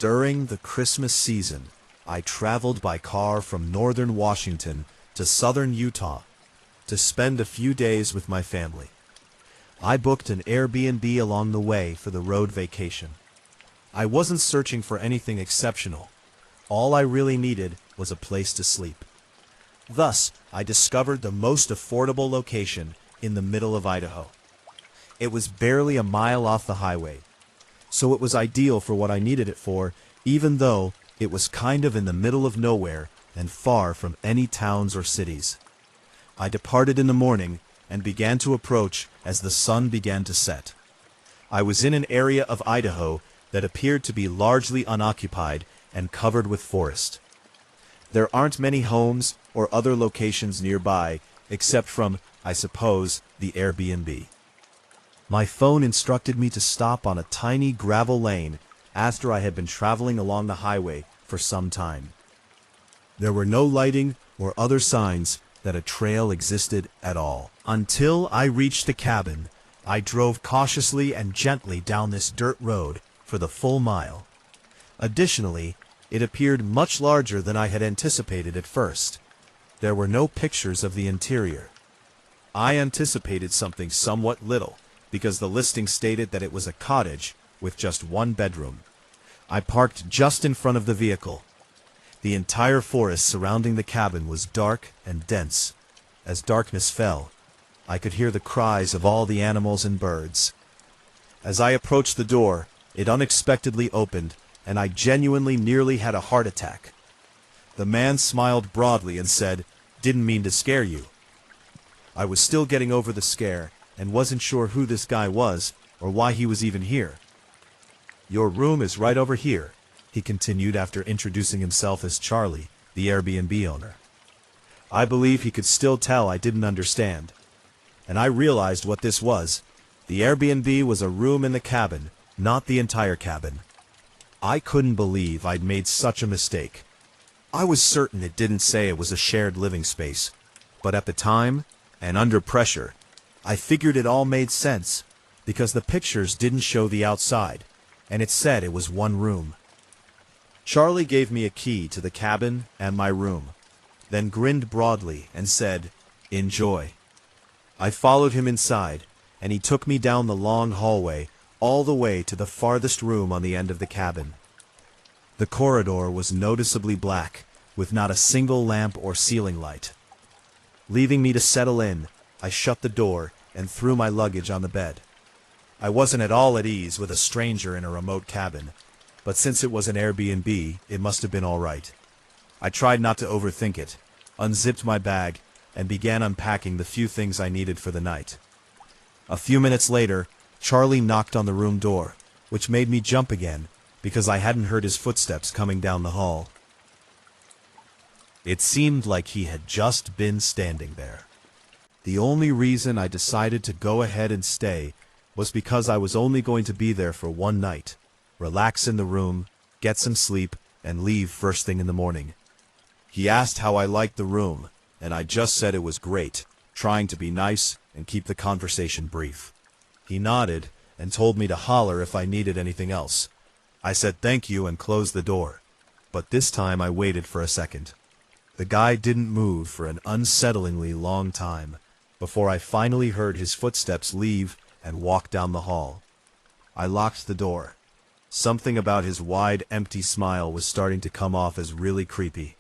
During the Christmas season, I traveled by car from northern Washington to southern Utah to spend a few days with my family. I booked an Airbnb along the way for the road vacation. I wasn't searching for anything exceptional. All I really needed was a place to sleep. Thus, I discovered the most affordable location in the middle of Idaho. It was barely a mile off the highway, so it was ideal for what I needed it for, even though it was kind of in the middle of nowhere and far from any towns or cities. I departed in the morning and began to approach as the sun began to set. I was in an area of Idaho that appeared to be largely unoccupied and covered with forest. There aren't many homes or other locations nearby except from, I suppose, the Airbnb. My phone instructed me to stop on a tiny gravel lane after I had been traveling along the highway for some time. There were no lighting or other signs that a trail existed at all. Until I reached the cabin, I drove cautiously and gently down this dirt road for the full mile. Additionally, it appeared much larger than I had anticipated at first. There were no pictures of the interior. I anticipated something somewhat little, because the listing stated that it was a cottage with just one bedroom. I parked just in front of the vehicle. The entire forest surrounding the cabin was dark and dense. As darkness fell, I could hear the cries of all the animals and birds. As I approached the door, it unexpectedly opened, and I genuinely nearly had a heart attack. The man smiled broadly and said, "Didn't mean to scare you." I was still getting over the scare, and wasn't sure who this guy was or why he was even here. "Your room is right over here," he continued after introducing himself as Charlie, the Airbnb owner. I believe he could still tell I didn't understand, and I realized what this was. The Airbnb was a room in the cabin, not the entire cabin. I couldn't believe I'd made such a mistake. I was certain it didn't say it was a shared living space, but at the time, and under pressure, I figured it all made sense, because the pictures didn't show the outside, and it said it was one room. Charlie gave me a key to the cabin and my room, then grinned broadly and said, "Enjoy." I followed him inside, and he took me down the long hallway all the way to the farthest room on the end of the cabin. The corridor was noticeably black, with not a single lamp or ceiling light. Leaving me to settle in, I shut the door and threw my luggage on the bed. I wasn't at all at ease with a stranger in a remote cabin, but since it was an Airbnb, it must have been all right. I tried not to overthink it, unzipped my bag, and began unpacking the few things I needed for the night. A few minutes later, Charlie knocked on the room door, which made me jump again, because I hadn't heard his footsteps coming down the hall. It seemed like he had just been standing there. The only reason I decided to go ahead and stay was because I was only going to be there for one night, relax in the room, get some sleep, and leave first thing in the morning. He asked how I liked the room, and I just said it was great, trying to be nice and keep the conversation brief. He nodded and told me to holler if I needed anything else. I said thank you and closed the door, but this time I waited for a second. The guy didn't move for an unsettlingly long time, before I finally heard his footsteps leave and walk down the hall. I locked the door. Something about his wide, empty smile was starting to come off as really creepy.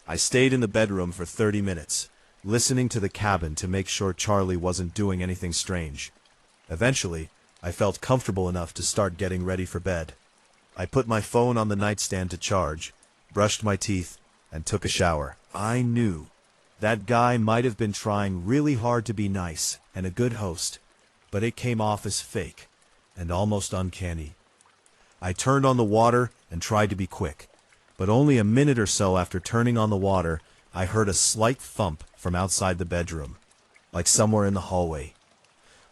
I stayed in the bedroom for 30 minutes, listening to the cabin to make sure Charlie wasn't doing anything strange. Eventually, I felt comfortable enough to start getting ready for bed. I put my phone on the nightstand to charge, brushed my teeth, and took a shower. I knew that guy might have been trying really hard to be nice and a good host, but it came off as fake and almost uncanny. I turned on the water and tried to be quick, but only a minute or so after turning on the water, I heard a slight thump from outside the bedroom, like somewhere in the hallway.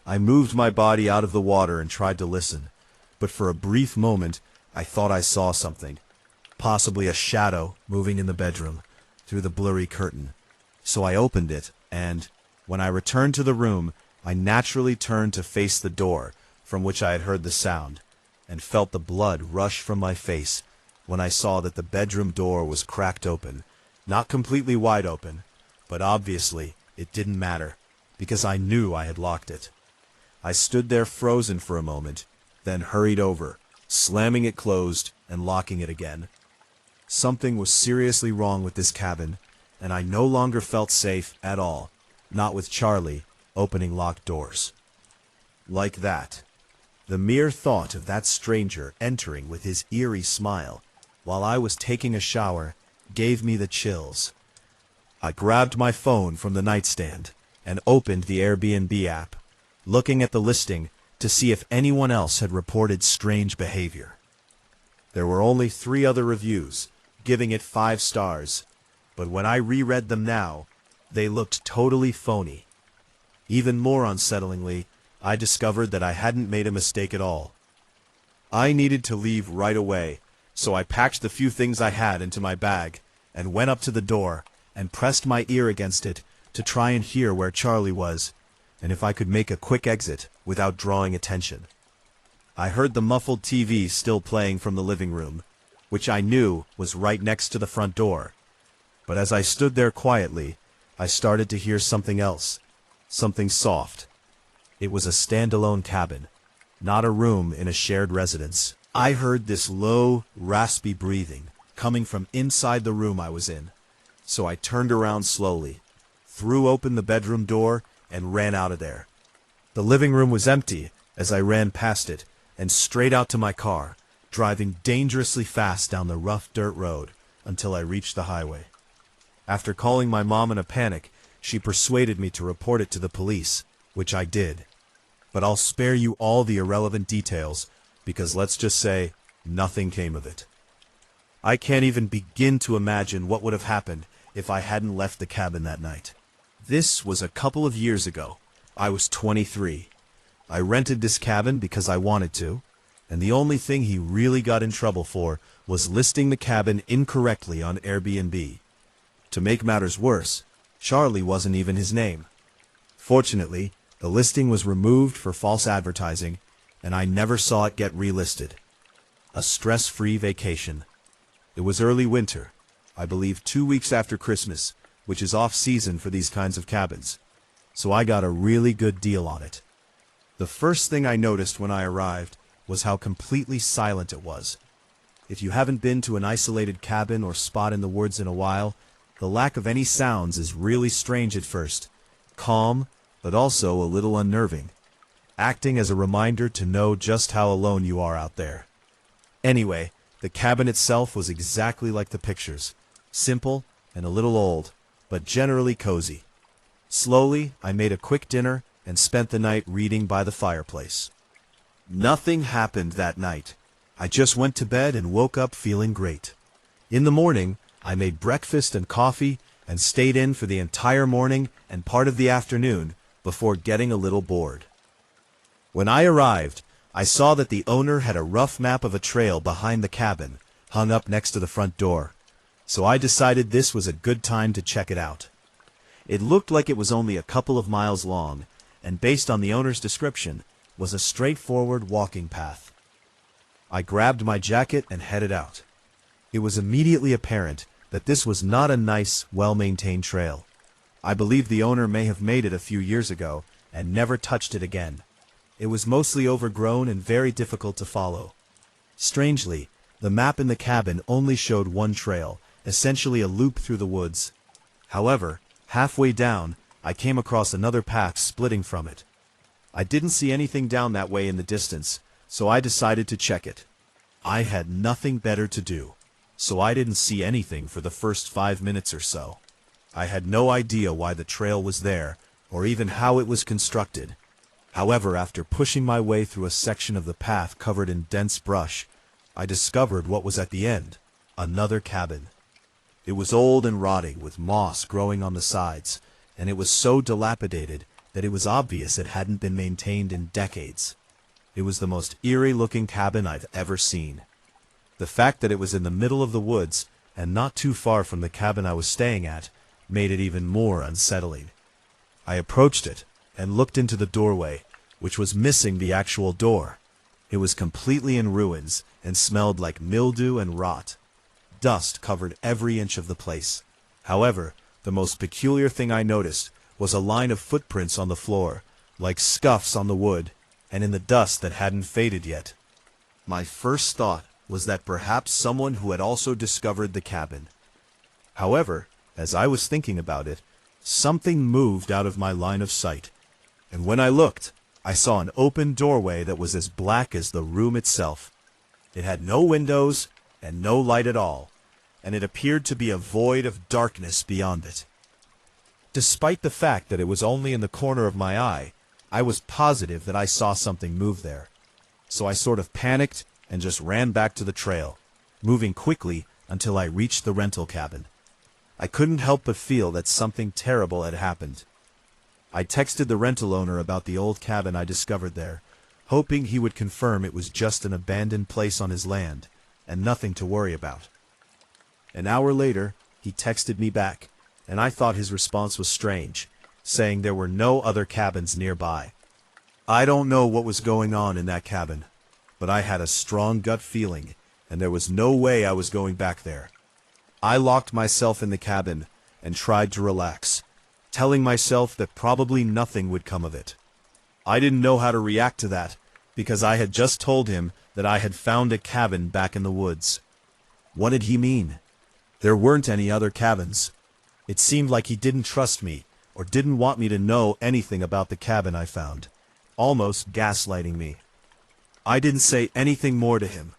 I moved my body out of the water and tried to listen, but for a brief moment I thought I saw something, possibly a shadow moving in the bedroom through the blurry curtain. So I opened it, and, when I returned to the room, I naturally turned to face the door from which I had heard the sound, and felt the blood rush from my face when I saw that the bedroom door was cracked open, not completely wide open, but obviously it didn't matter, because I knew I had locked it. I stood there frozen for a moment, then hurried over, slamming it closed and locking it again. Something was seriously wrong with this cabin, and I no longer felt safe at all, not with Charlie opening locked doors. Like that. The mere thought of that stranger entering with his eerie smile while I was taking a shower gave me the chills. I grabbed my phone from the nightstand and opened the Airbnb app, looking at the listing to see if anyone else had reported strange behavior. There were only 3 other reviews, giving it 5 stars, but when I reread them now, they looked totally phony. Even more unsettlingly, I discovered that I hadn't made a mistake at all. I needed to leave right away, so I packed the few things I had into my bag and went up to the door and pressed my ear against it to try and hear where Charlie was, and if I could make a quick exit without drawing attention. I heard the muffled TV still playing from the living room, which I knew was right next to the front door. But as I stood there quietly, I started to hear something else, something soft. It was a standalone cabin, not a room in a shared residence. I heard this low, raspy breathing coming from inside the room I was in, so I turned around slowly, threw open the bedroom door, and ran out of there. The living room was empty as I ran past it and straight out to my car, driving dangerously fast down the rough dirt road until I reached the highway. After calling my mom in a panic, she persuaded me to report it to the police, which I did. But I'll spare you all the irrelevant details, because let's just say, nothing came of it. I can't even begin to imagine what would have happened if I hadn't left the cabin that night. This was a couple of years ago. I was 23. I rented this cabin because I wanted to, and the only thing he really got in trouble for was listing the cabin incorrectly on Airbnb. To make matters worse, Charlie wasn't even his name. Fortunately, the listing was removed for false advertising, and I never saw it get relisted. A stress-free vacation. It was early winter, I believe 2 weeks after Christmas, which is off-season for these kinds of cabins, so I got a really good deal on it. The first thing I noticed when I arrived was how completely silent it was. If you haven't been to an isolated cabin or spot in the woods in a while, the lack of any sounds is really strange at first, calm, but also a little unnerving, acting as a reminder to know just how alone you are out there. Anyway, the cabin itself was exactly like the pictures, simple and a little old, but generally cozy. Slowly, I made a quick dinner and spent the night reading by the fireplace. Nothing happened that night. I just went to bed and woke up feeling great. In the morning, I made breakfast and coffee and stayed in for the entire morning and part of the afternoon before getting a little bored. When I arrived, I saw that the owner had a rough map of a trail behind the cabin hung up next to the front door, so I decided this was a good time to check it out. It looked like it was only a couple of miles long, and based on the owner's description, was a straightforward walking path. I grabbed my jacket and headed out. It was immediately apparent that this was not a nice, well-maintained trail. I believe the owner may have made it a few years ago and never touched it again. It was mostly overgrown and very difficult to follow. Strangely, the map in the cabin only showed one trail, essentially a loop through the woods. However, halfway down, I came across another path splitting from it. I didn't see anything down that way in the distance, so I decided to check it. I had nothing better to do, so I didn't see anything for the first 5 minutes or so. I had no idea why the trail was there, or even how it was constructed. However, after pushing my way through a section of the path covered in dense brush, I discovered what was at the end, another cabin. It was old and rotting, with moss growing on the sides, and it was so dilapidated that it was obvious it hadn't been maintained in decades. It was the most eerie-looking cabin I've ever seen. The fact that it was in the middle of the woods and not too far from the cabin I was staying at made it even more unsettling. I approached it and looked into the doorway, which was missing the actual door. It was completely in ruins and smelled like mildew and rot. dust covered every inch of the place. However, the most peculiar thing I noticed was a line of footprints on the floor, like scuffs on the wood, and in the dust that hadn't faded yet. My first thought was that perhaps someone who had also discovered the cabin. However, as I was thinking about it, something moved out of my line of sight, and when I looked, I saw an open doorway that was as black as the room itself. It had no windows and no light at all, and it appeared to be a void of darkness beyond it. Despite the fact that it was only in the corner of my eye, I was positive that I saw something move there. So I sort of panicked and just ran back to the trail, moving quickly until I reached the rental cabin. I couldn't help but feel that something terrible had happened. I texted the rental owner about the old cabin I discovered there, hoping he would confirm it was just an abandoned place on his land, and nothing to worry about. An hour later, he texted me back, and I thought his response was strange, saying there were no other cabins nearby. I don't know what was going on in that cabin, but I had a strong gut feeling, and there was no way I was going back there. I locked myself in the cabin and tried to relax, telling myself that probably nothing would come of it. I didn't know how to react to that, because I had just told him that I had found a cabin back in the woods. What did he mean? There weren't any other cabins. It seemed like he didn't trust me, or didn't want me to know anything about the cabin I found, almost gaslighting me. I didn't say anything more to him.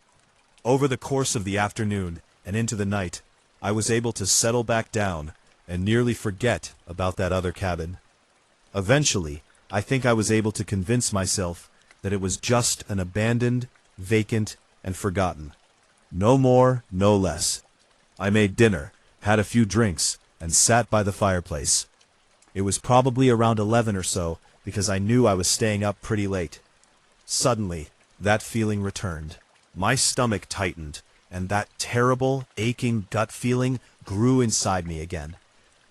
Over the course of the afternoon and into the night, I was able to settle back down and nearly forget about that other cabin. Eventually, I think I was able to convince myself that it was just an abandoned, vacant, and forgotten. No more, no less. I made dinner, had a few drinks, and sat by the fireplace. It was probably around 11 or so, because I knew I was staying up pretty late. Suddenly, that feeling returned. My stomach tightened, and that terrible, aching gut feeling grew inside me again.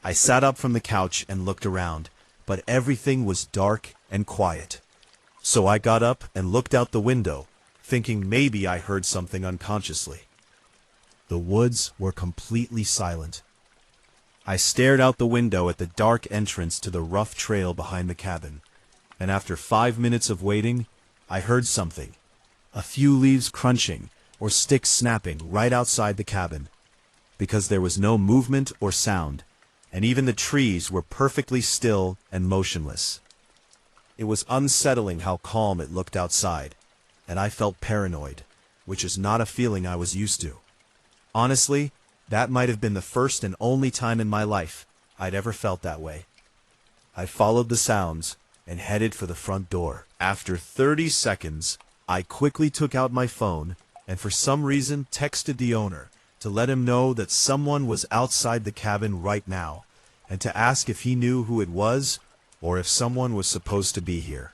I sat up from the couch and looked around, but everything was dark and quiet. So I got up and looked out the window, thinking maybe I heard something unconsciously. The woods were completely silent. I stared out the window at the dark entrance to the rough trail behind the cabin, and after 5 minutes of waiting, I heard something. A few leaves crunching, or sticks snapping right outside the cabin. Because there was no movement or sound, and even the trees were perfectly still and motionless. It was unsettling how calm it looked outside, and I felt paranoid, which is not a feeling I was used to. Honestly, that might have been the first and only time in my life I'd ever felt that way. I followed the sounds and headed for the front door. After 30 seconds, I quickly took out my phone and for some reason texted the owner to let him know that someone was outside the cabin right now, and to ask if he knew who it was, or if someone was supposed to be here.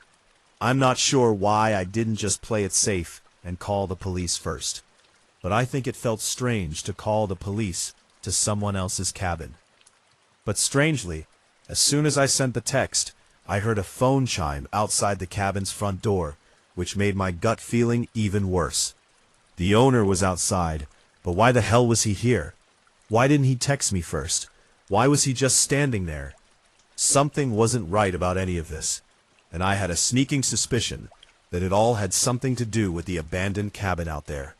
I'm not sure why I didn't just play it safe and call the police first, but I think it felt strange to call the police to someone else's cabin. But strangely, as soon as I sent the text, I heard a phone chime outside the cabin's front door, which made my gut feeling even worse. The owner was outside, but why the hell was he here? Why didn't he text me first? Why was he just standing there? Something wasn't right about any of this, and I had a sneaking suspicion that it all had something to do with the abandoned cabin out there.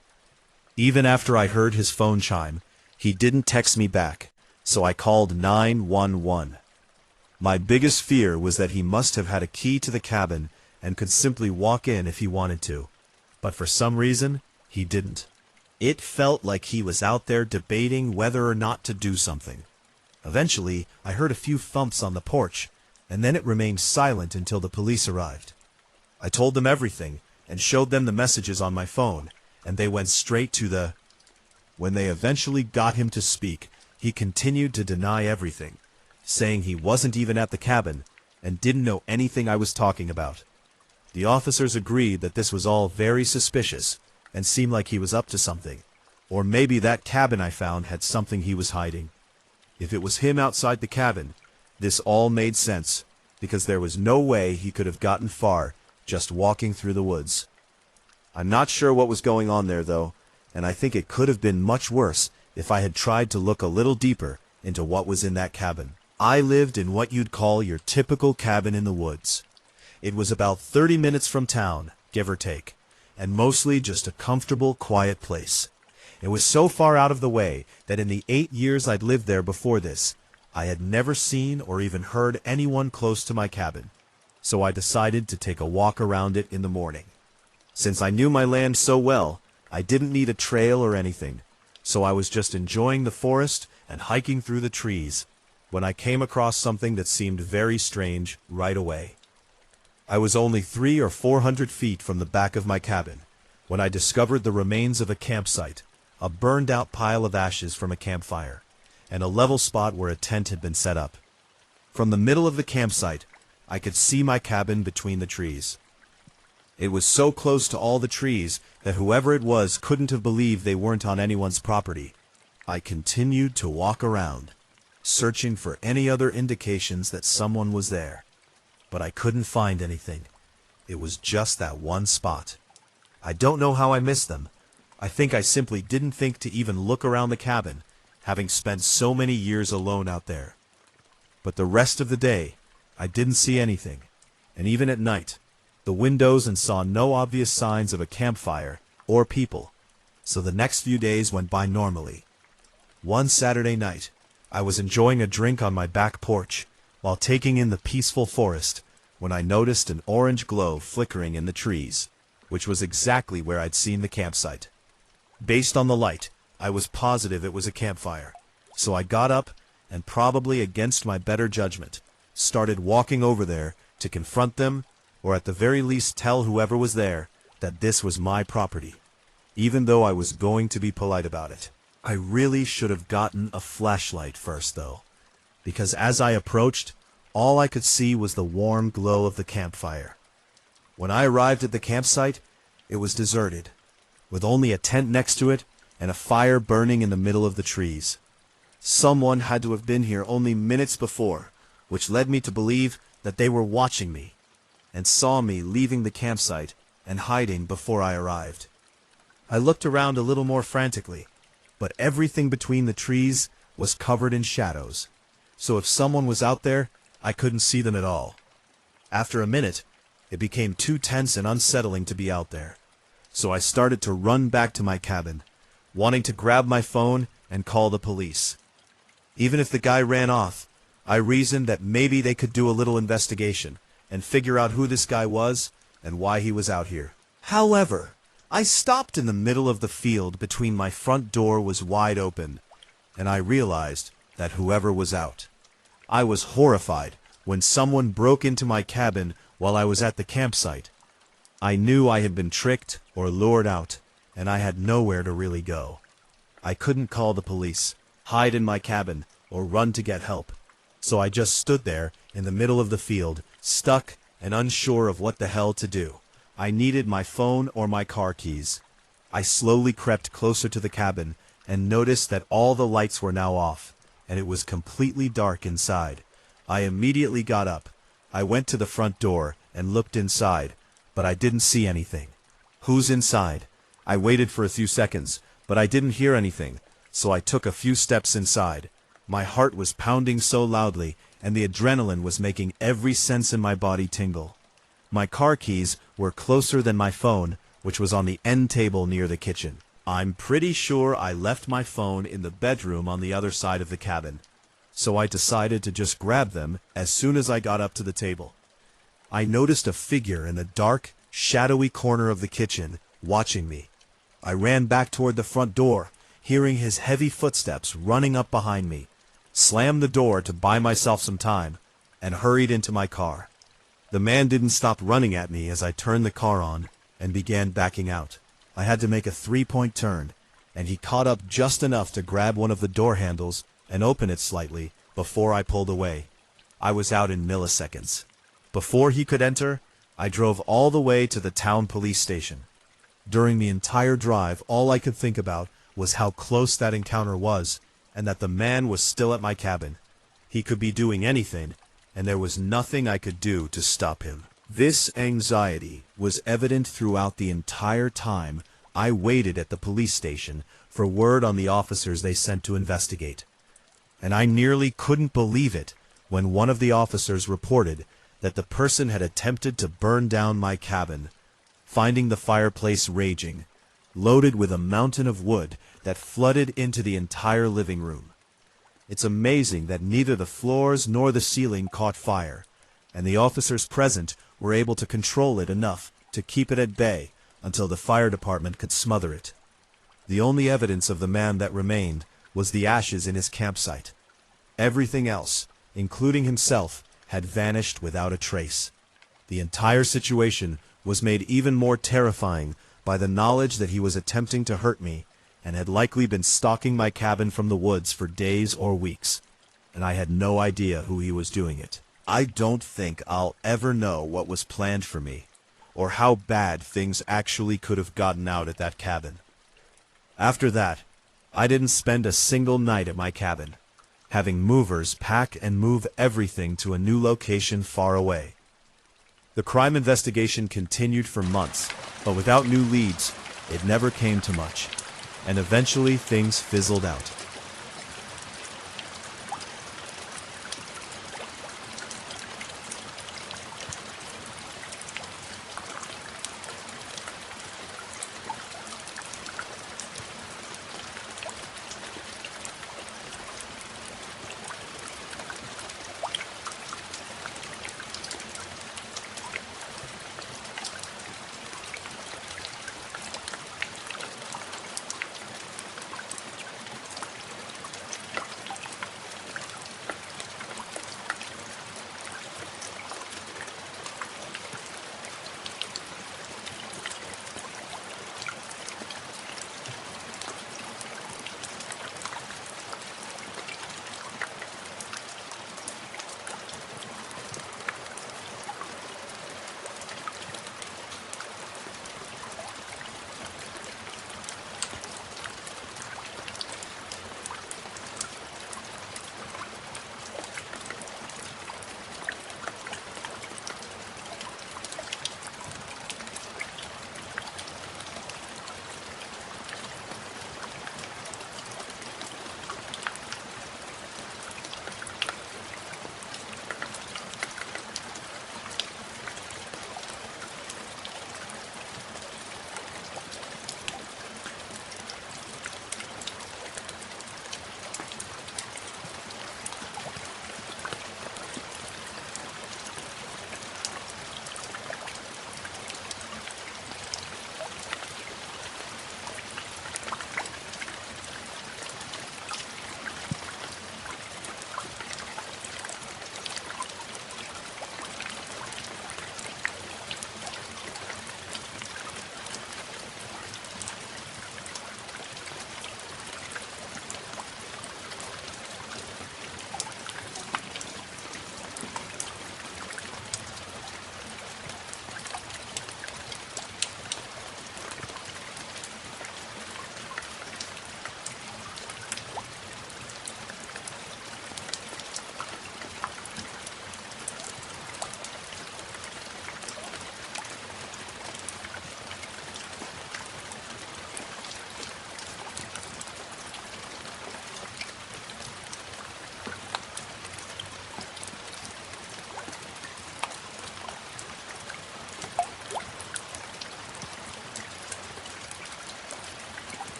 Even after I heard his phone chime, he didn't text me back, so I called 911. My biggest fear was that he must have had a key to the cabin and could simply walk in if he wanted to, but for some reason, he didn't. It felt like he was out there debating whether or not to do something. Eventually, I heard a few thumps on the porch, and then it remained silent until the police arrived. I told them everything and showed them the messages on my phone, and they went straight to the... When they eventually got him to speak, he continued to deny everything, saying he wasn't even at the cabin and didn't know anything I was talking about. The officers agreed that this was all very suspicious and seemed like he was up to something, or maybe that cabin I found had something he was hiding. If it was him outside the cabin, this all made sense, because there was no way he could have gotten far just walking through the woods. I'm not sure what was going on there, though, and I think it could have been much worse if I had tried to look a little deeper into what was in that cabin. I lived in what you'd call your typical cabin in the woods. It was about 30 minutes from town, give or take, and mostly just a comfortable, quiet place. It was so far out of the way that in the 8 years I'd lived there before this, I had never seen or even heard anyone close to my cabin. So I decided to take a walk around it in the morning. Since I knew my land so well, I didn't need a trail or anything, so I was just enjoying the forest and hiking through the trees when I came across something that seemed very strange right away. I was only 300 or 400 feet from the back of my cabin when I discovered the remains of a campsite, a burned-out pile of ashes from a campfire, and a level spot where a tent had been set up. From the middle of the campsite, I could see my cabin between the trees. It was so close to all the trees that whoever it was couldn't have believed they weren't on anyone's property. I continued to walk around, searching for any other indications that someone was there. But I couldn't find anything. It was just that one spot. I don't know how I missed them. I think I simply didn't think to even look around the cabin, having spent so many years alone out there. But the rest of the day, I didn't see anything, and even at night, the windows and saw no obvious signs of a campfire or people, so the next few days went by normally. One Saturday night, I was enjoying a drink on my back porch while taking in the peaceful forest when I noticed an orange glow flickering in the trees, which was exactly where I'd seen the campsite. Based on the light, I was positive it was a campfire, so I got up and, probably against my better judgment, started walking over there to confront them, or at the very least tell whoever was there that this was my property, even though I was going to be polite about it. I really should have gotten a flashlight first, though, because as I approached, all I could see was the warm glow of the campfire. When I arrived at the campsite, it was deserted, with only a tent next to it and a fire burning in the middle of the trees. Someone had to have been here only minutes before, which led me to believe that they were watching me and saw me leaving the campsite and hiding before I arrived. I looked around a little more frantically, but everything between the trees was covered in shadows, so if someone was out there, I couldn't see them at all. After a minute, it became too tense and unsettling to be out there, so I started to run back to my cabin, wanting to grab my phone and call the police. Even if the guy ran off, I reasoned that maybe they could do a little investigation and figure out who this guy was and why he was out here. However, I stopped in the middle of the field between my front door was wide open, and I realized that whoever was out. I was horrified when someone broke into my cabin while I was at the campsite. I knew I had been tricked or lured out, and I had nowhere to really go. I couldn't call the police, hide in my cabin, or run to get help. So I just stood there in the middle of the field, stuck and unsure of what the hell to do. I needed my phone or my car keys. I slowly crept closer to the cabin and noticed that all the lights were now off, and it was completely dark inside. I immediately got up. I went to the front door and looked inside, but I didn't see anything. Who's inside? I waited for a few seconds, but I didn't hear anything, so I took a few steps inside. My heart was pounding so loudly, and the adrenaline was making every sense in my body tingle. My car keys were closer than my phone, which was on the end table near the kitchen. I'm pretty sure I left my phone in the bedroom on the other side of the cabin, so I decided to just grab them as soon as I got up to the table. I noticed a figure in the dark, shadowy corner of the kitchen, watching me. I ran back toward the front door, hearing his heavy footsteps running up behind me, slammed the door to buy myself some time, and hurried into my car. The man didn't stop running at me as I turned the car on and began backing out. I had to make a 3-point turn, and he caught up just enough to grab one of the door handles and open it slightly before I pulled away. I was out in milliseconds. Before he could enter, I drove all the way to the town police station. During the entire drive, all I could think about was how close that encounter was, and that the man was still at my cabin. He could be doing anything, and there was nothing I could do to stop him. This anxiety was evident throughout the entire time I waited at the police station for word on the officers they sent to investigate. And I nearly couldn't believe it when one of the officers reported that the person had attempted to burn down my cabin, finding the fireplace raging, loaded with a mountain of wood that flooded into the entire living room. It's amazing that neither the floors nor the ceiling caught fire, and the officers present were able to control it enough to keep it at bay until the fire department could smother it. The only evidence of the man that remained was the ashes in his campsite. Everything else, including himself, had vanished without a trace. The entire situation was made even more terrifying by the knowledge that he was attempting to hurt me and had likely been stalking my cabin from the woods for days or weeks, and I had no idea who he was doing it. I don't think I'll ever know what was planned for me, or how bad things actually could have gotten out at that cabin. After that, I didn't spend a single night at my cabin, having movers pack and move everything to a new location far away. The crime investigation continued for months, but without new leads, it never came to much, and eventually things fizzled out.